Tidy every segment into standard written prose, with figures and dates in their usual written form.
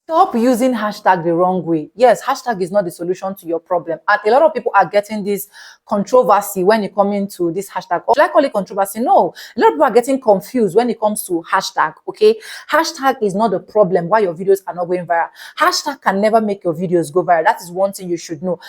Stop using hashtag the wrong way. Yes, hashtag is not the solution to your problem. And a lot of people are getting this controversy when it comes into this hashtag. Or should I call it controversy? No. A lot of people are getting confused when it comes to hashtag, okay? Hashtag is not the problem why your videos are not going viral. Hashtag can never make your videos go viral. That is one thing you should know.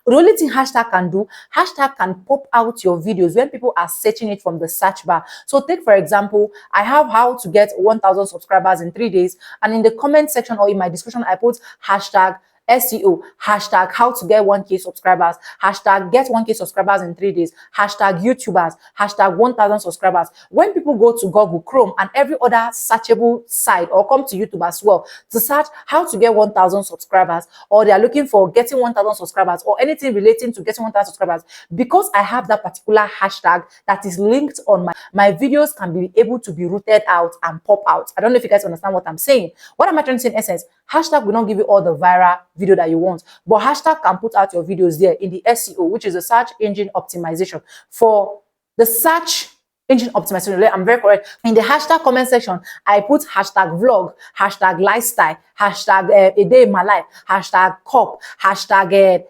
The only thing hashtag can do, hashtag can pop out your videos when people are searching it from the search bar. So take, for example, I have how to get 1,000 subscribers in 3 days. And in the comment section or in my description, I put hashtag SEO, hashtag how to get 1K subscribers, hashtag get 1K subscribers in 3 days, hashtag YouTubers, hashtag 1,000 subscribers. When people go to Google Chrome and every other searchable site or come to YouTube as well to search how to get 1,000 subscribers, or they are looking for getting 1,000 subscribers or anything relating to getting 1,000 subscribers, because I have that particular hashtag that is linked on my videos can be able to be rooted out and pop out. I don't know if you guys understand what I'm saying. What am I trying to say in essence? Hashtag will not give you all the viral video that you want, but hashtag can put out your videos there in the SEO, which is the search engine optimization. For the search engine optimization, I'm very correct. In the hashtag comment section, I put hashtag vlog, hashtag lifestyle, hashtag a day in my life, hashtag cop, hashtag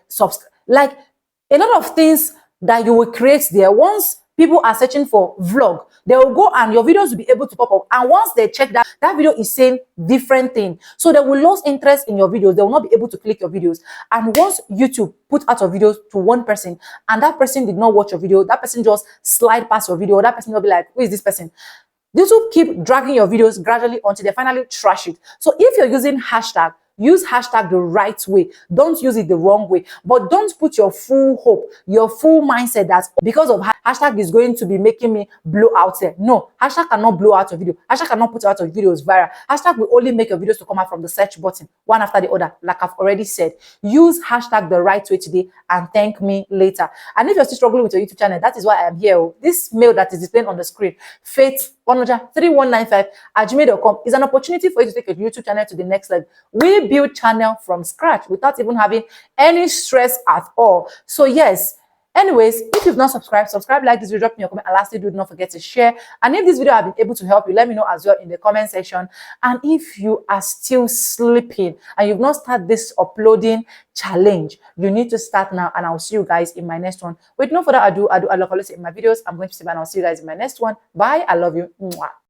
like a lot of things that you will create there. Once people are searching for vlog, they will go and your videos will be able to pop up. And once they check that video is saying different thing, so they will lose interest in your videos. They will not be able to click your videos. And once YouTube put out your videos to one person and that person did not watch your video, that person just slide past your video, that person will be like, who is this person? This will keep dragging your videos gradually until they finally trash it. So if you're using hashtag, use hashtag the right way. Don't use it the wrong way. But don't put your full hope, your full mindset that because of hashtag is going to be making me blow out there. No, hashtag cannot blow out your video. Hashtag cannot put out your videos viral. Hashtag will only make your videos to come out from the search button one after the other. Like I've already said, use hashtag the right way today and thank me later. And if you're still struggling with your YouTube channel, that is why I am here. This mail that is displayed on the screen, faith13195@gmail.com, is an opportunity for you to take your YouTube channel to the next level. We build channel from scratch without even having any stress at all. So yes, anyways, if you've not subscribed, subscribe, like this video, drop me your comment, and lastly, do not forget to share. And if this video has been able to help you, let me know as well in the comment section. And if you are still sleeping and you've not started this uploading challenge, you need to start now. And I'll see you guys in my next one. With no further ado, I love all in my videos. I'm going to say bye and I'll see you guys in my next one. Bye. I love you. Mwah.